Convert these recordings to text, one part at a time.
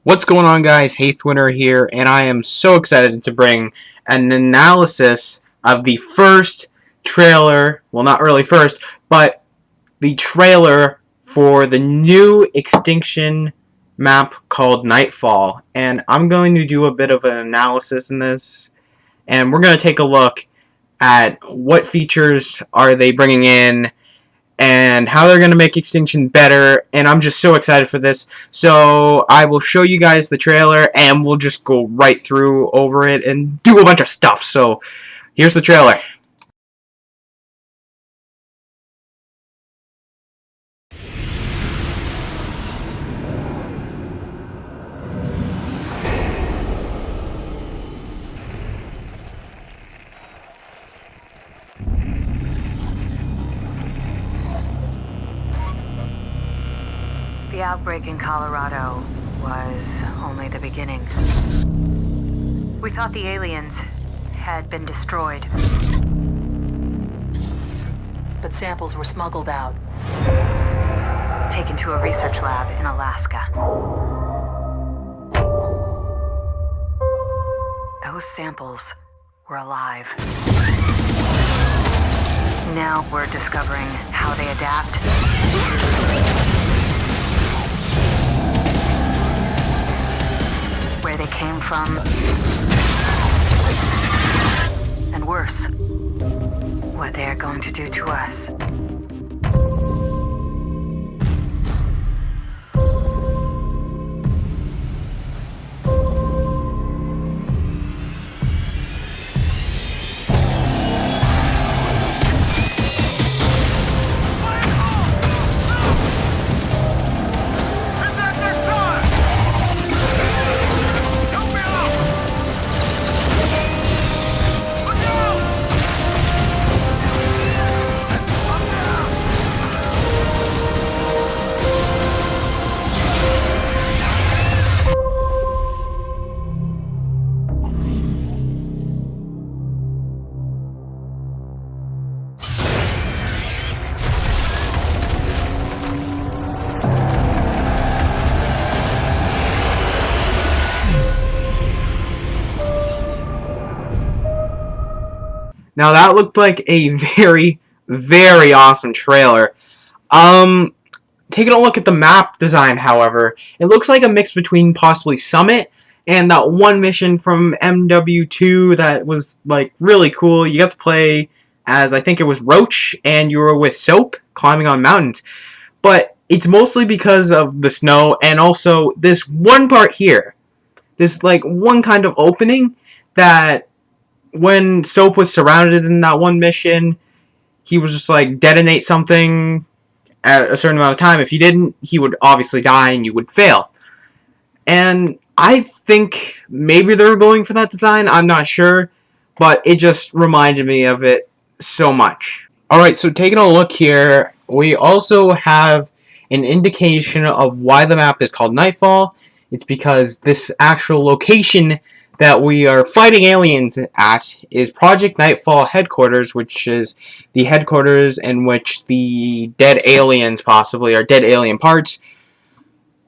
What's going on, guys? Hathewinner here, and I am so excited to bring an analysis of the first trailer, well, not really first, but the trailer for the new Extinction map called Nightfall. And I'm going to do a bit of an analysis in this, and we're going to take a look at what features are they bringing in, and how they're going to make Extinction better, and I'm just so excited for this. So I will show you guys the trailer, and we'll just go right through over it and do a bunch of stuff. So here's the trailer. The outbreak in Colorado was only the beginning. We thought the aliens had been destroyed. But samples were smuggled out, taken to a research lab in Alaska. Those samples were alive. Now we're discovering how they adapt. Where they came from, and worse, what they are going to do to us. Now that looked like a very, very awesome trailer. Taking a look at the map design, however, it looks like a mix between possibly Summit and that one mission from MW2 that was like really cool. You got to play as, I think it was Roach, and you were with Soap climbing on mountains. But it's mostly because of the snow, and also this one part here, this like one kind of opening that when Soap was surrounded in that one mission, he was just like detonate something at a certain amount of time. If he didn't, he would obviously die and you would fail. And I think maybe they were going for that design. I'm not sure, but it just reminded me of it so much. Alright, so taking a look here, we also have an indication of why the map is called Nightfall. It's because this actual location that we are fighting aliens at is Project Nightfall headquarters, which is the headquarters in which the dead aliens, possibly, or dead alien parts,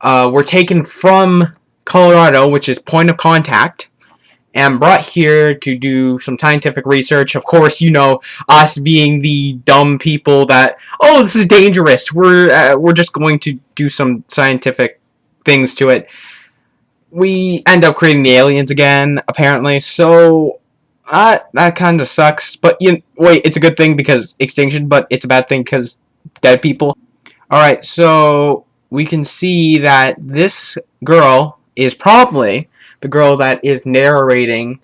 were taken from Colorado, which is point of contact, and brought here to do some scientific research. Of course, you know, us being the dumb people that, oh, this is dangerous, we're just going to do some scientific things to it. We end up creating the aliens again, apparently, so that kind of sucks. But wait, it's a good thing because Extinction, but it's a bad thing because dead people. Alright, so we can see that this girl is probably the girl that is narrating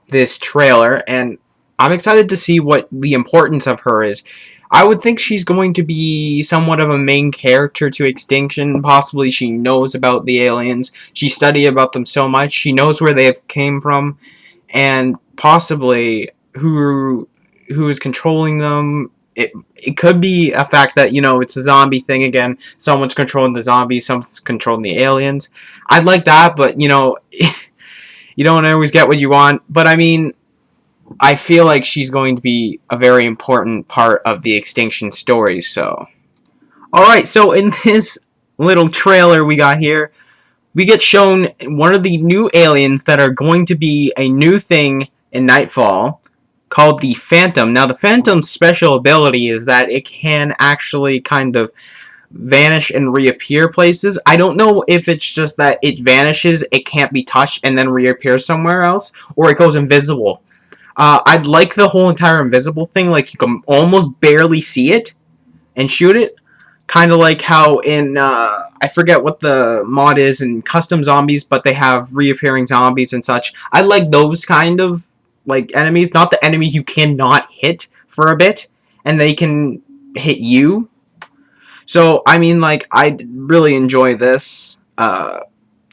this trailer, and I'm excited to see what the importance of her is. I would think she's going to be somewhat of a main character to Extinction. Possibly she knows about the aliens. She studied about them so much. She knows where they came from, and possibly who is controlling them. It could be a fact that, you know, it's a zombie thing again. Someone's controlling the zombies, someone's controlling the aliens. I'd like that, but, you know, you don't always get what you want. But, I mean, I feel like she's going to be a very important part of the Extinction story, so. Alright, so in this little trailer we got here, we get shown one of the new aliens that are going to be a new thing in Nightfall, called the Phantom. Now, the Phantom's special ability is that it can actually kind of vanish and reappear places. I don't know if it's just that it vanishes, it can't be touched, and then reappears somewhere else, or it goes invisible. I'd like the whole entire invisible thing, like you can almost barely see it and shoot it. Kind of like how in, I forget what the mod is in Custom Zombies, but they have reappearing zombies and such. I like those kind of, like, enemies. Not the enemy you cannot hit for a bit, and they can hit you. So, I mean, like, I really enjoy this,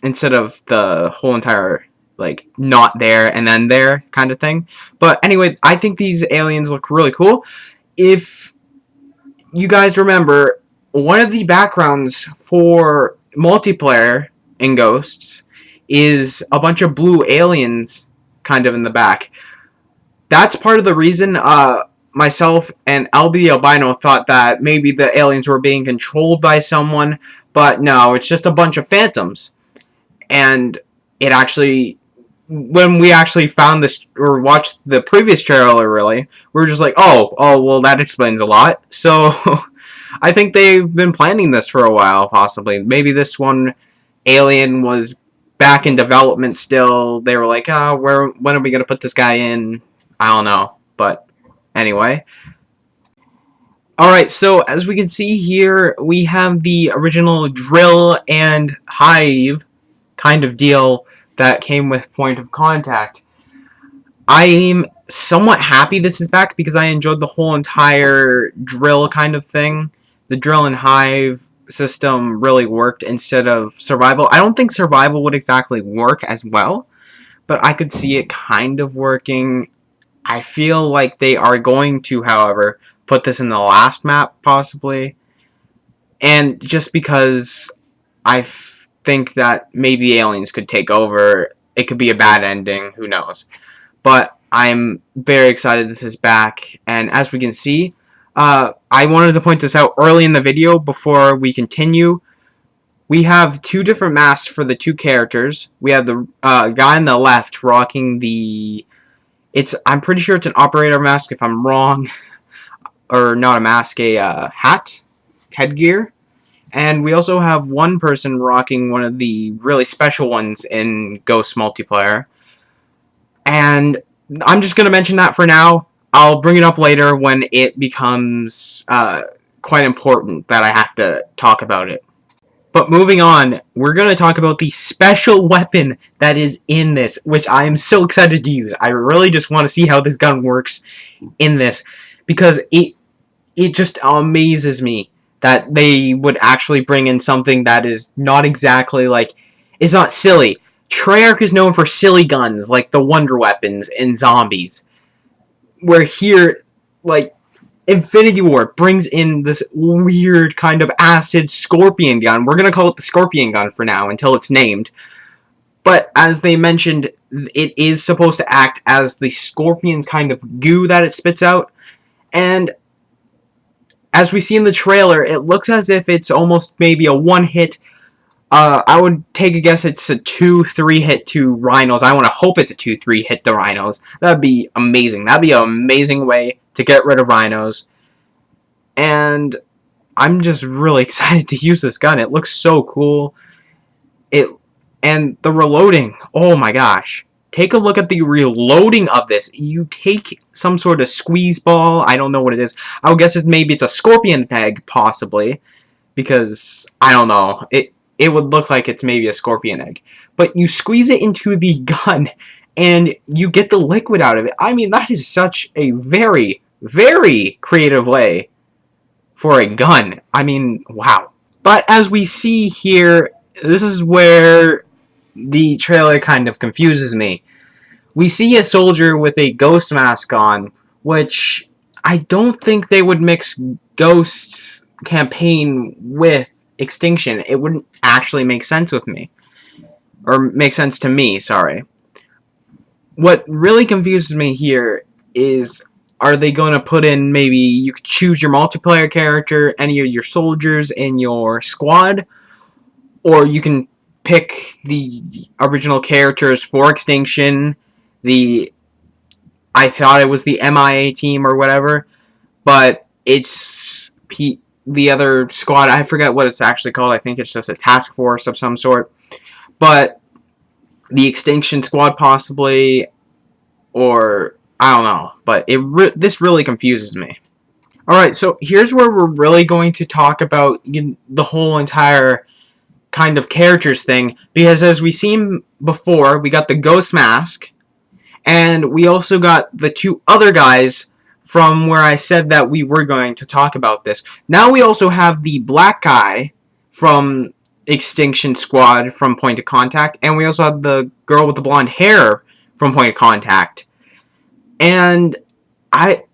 instead of the whole entire, like, not there and then there kind of thing. But anyway, I think these aliens look really cool. If you guys remember, one of the backgrounds for multiplayer in Ghosts is a bunch of blue aliens kind of in the back. That's part of the reason myself and Albie the Albino thought that maybe the aliens were being controlled by someone, but no, it's just a bunch of phantoms. And it actually, when we actually found this, or watched the previous trailer, really, we were just like, oh, well, that explains a lot. So, I think they've been planning this for a while, possibly. Maybe this one alien was back in development still. They were like, when are we going to put this guy in? I don't know. But, anyway. Alright, so as we can see here, we have the original drill and hive kind of deal that came with Point of Contact. I'm somewhat happy this is back because I enjoyed the whole entire drill kind of thing. The drill and hive system really worked instead of survival. I don't think survival would exactly work as well, but I could see it kind of working. I feel like they are going to, however, put this in the last map, possibly. And just because I think that maybe the aliens could take over, it could be a bad ending, who knows. But I'm very excited this is back, and as we can see, I wanted to point this out early in the video before we continue. We have two different masks for the two characters. We have the guy on the left rocking the... I'm pretty sure it's an operator mask if I'm wrong. Or not a mask, a headgear. And we also have one person rocking one of the really special ones in Ghost multiplayer. And I'm just going to mention that for now. I'll bring it up later when it becomes quite important that I have to talk about it. But moving on, we're going to talk about the special weapon that is in this, which I am so excited to use. I really just want to see how this gun works in this, because it just amazes me that they would actually bring in something that is not exactly like, it's not silly. Treyarch is known for silly guns, like the Wonder Weapons in Zombies. Where here, like, Infinity War brings in this weird kind of acid scorpion gun. We're going to call it the Scorpion gun for now, until it's named. But, as they mentioned, it is supposed to act as the scorpion's kind of goo that it spits out. And as we see in the trailer, it looks as if it's almost maybe a one-hit. I would take a guess it's a 2-3 hit to rhinos. I want to hope it's a 2-3 hit to rhinos. That'd be amazing. That'd be an amazing way to get rid of rhinos. And I'm just really excited to use this gun. It looks so cool. And the reloading. Oh my gosh. Take a look at the reloading of this. You take some sort of squeeze ball. I don't know what it is. I would guess maybe it's a scorpion peg, possibly. Because, I don't know. It would look like it's maybe a scorpion egg. But you squeeze it into the gun, and you get the liquid out of it. I mean, that is such a very, very creative way for a gun. I mean, wow. But as we see here, this is where the trailer kind of confuses me. We see a soldier with a ghost mask on, which I don't think they would mix Ghost's campaign with Extinction. It wouldn't actually make sense with me. Or make sense to me, sorry. What really confuses me here is, are they going to put in, maybe you could choose your multiplayer character, any of your soldiers in your squad, or you can pick the original characters for Extinction. I thought it was the MIA team or whatever, but it's the other squad. I forget what it's actually called. I think it's just a task force of some sort. But the Extinction squad possibly, or I don't know. But this really confuses me. Alright, so here's where we're really going to talk about the whole entire kind of characters thing, because as we've seen before, we got the Ghost Mask, and we also got the two other guys from where I said that we were going to talk about this. Now we also have the black guy from Extinction Squad from Point of Contact, and we also have the girl with the blonde hair from Point of Contact. And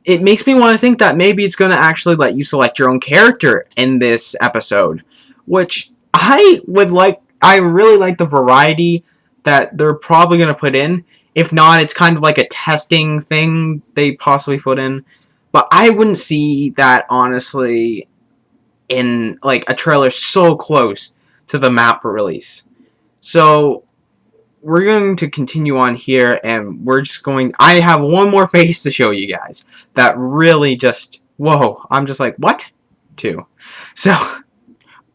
it makes me want to think that maybe it's going to actually let you select your own character in this episode, which I really like the variety that they're probably going to put in. If not, it's kind of like a testing thing they possibly put in. But I wouldn't see that, honestly, in like a trailer so close to the map release. So we're going to continue on here, and I have one more face to show you guys that really just, whoa, I'm just like, what? Too. So,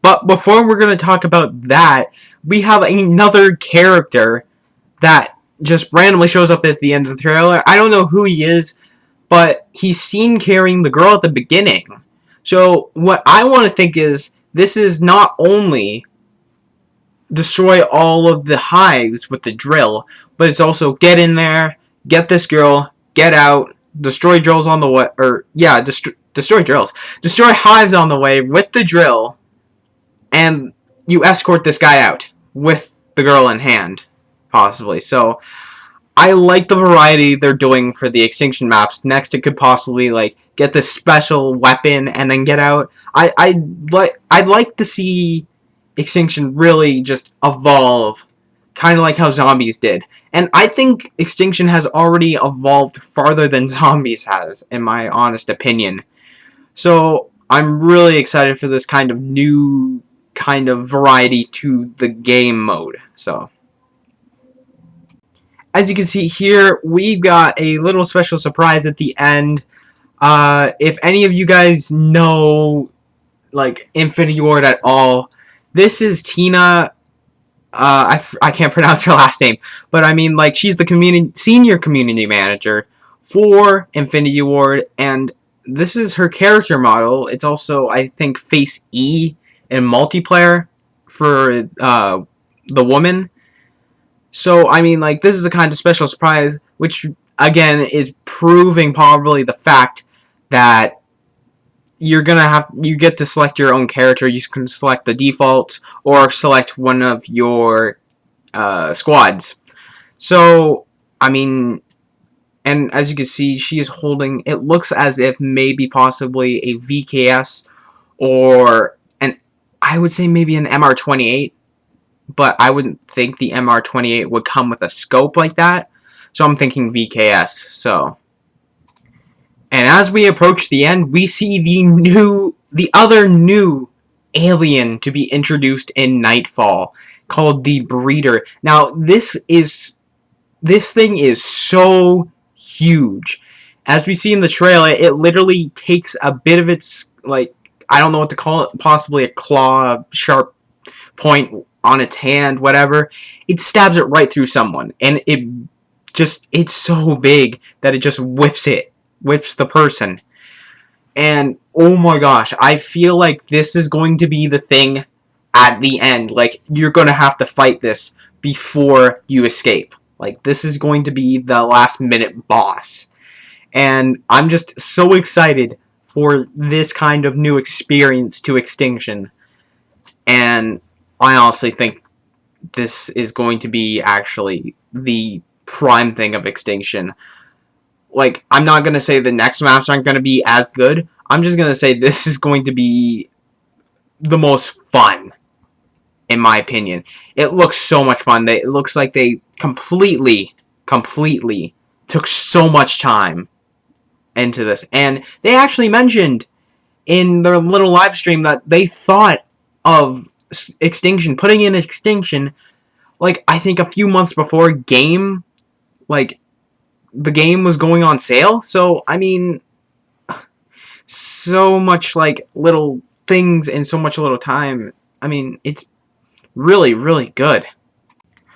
but before we're going to talk about that, we have another character that just randomly shows up at the end of the trailer. I don't know who he is, but he's seen carrying the girl at the beginning. So what I want to think is, this is not only destroy all of the hives with the drill, but it's also get in there, get this girl, get out, destroy drills on the way, destroy drills, destroy hives on the way with the drill, and you escort this guy out with the girl in hand, possibly. So I like the variety they're doing for the Extinction maps. Next, it could possibly like get this special weapon and then get out. I'd like to see Extinction really just evolve, kind of like how Zombies did. And I think Extinction has already evolved farther than Zombies has, in my honest opinion. So I'm really excited for this kind of new kind of variety to the game mode. So as you can see here, we've got a little special surprise at the end. If any of you guys know like Infinity Ward at all, this is Tina. I can't pronounce her last name, but I mean, like, she's the senior community manager for Infinity Ward, and this is her character model. It's also, I think, Face E in multiplayer for the woman. So, I mean, like, this is a kind of special surprise, which, again, is proving probably the fact that you get to select your own character. You can select the defaults or select one of your squads. So, I mean, and as you can see, she is holding, it looks as if maybe possibly a VKS or I would say maybe an MR28, but I wouldn't think the MR28 would come with a scope like that. So I'm thinking VKS. So, and as we approach the end, we see the other new alien to be introduced in Nightfall, called the Breeder. Now, this thing is so huge. As we see in the trailer, it literally takes a bit of its, like, I don't know what to call it, possibly a claw, sharp point on its hand, whatever. It stabs it right through someone, and it's so big that it just whips the person. And oh my gosh, I feel like this is going to be the thing at the end. Like, you're going to have to fight this before you escape. Like, this is going to be the last minute boss. And I'm just so excited for this kind of new experience to Extinction. And I honestly think this is going to be actually the prime thing of Extinction. Like, I'm not going to say the next maps aren't going to be as good. I'm just going to say this is going to be the most fun, in my opinion. It looks so much fun. It looks like they completely took so much time into this. And they actually mentioned in their little live stream that they thought of Extinction, putting in Extinction like, I think a few months before like, the game was going on sale. So, I mean, so much, like, little things in so much little time. I mean, it's really, really good.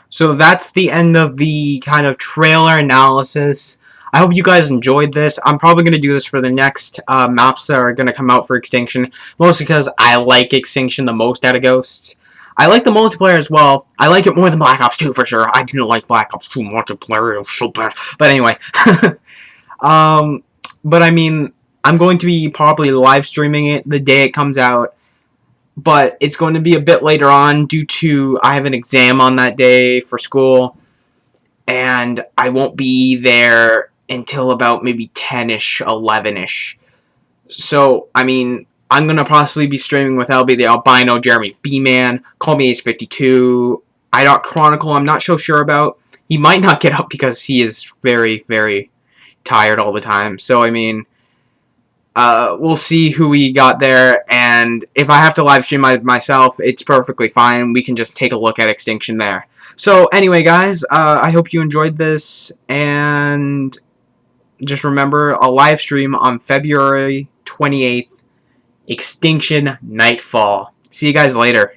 So that's the end of the kind of trailer analysis. I hope you guys enjoyed this. I'm probably going to do this for the next maps that are going to come out for Extinction. Mostly because I like Extinction the most out of Ghosts. I like the multiplayer as well. I like it more than Black Ops 2 for sure. I didn't like Black Ops 2 multiplayer. It was so bad. But anyway. But I mean, I'm going to be probably live streaming it the day it comes out. But it's going to be a bit later on due to I have an exam on that day for school. And I won't be there until about maybe 10-ish, 11-ish. So, I mean, I'm going to possibly be streaming with LB the Albino, Jeremy B-Man, Call Me Ace52, Chronicle, I'm not so sure about. He might not get up because he is very, very tired all the time. So, I mean, we'll see who we got there, and if I have to live stream myself, it's perfectly fine. We can just take a look at Extinction there. So, anyway, guys, I hope you enjoyed this, and just remember, a live stream on February 28th, Extinction Nightfall. See you guys later.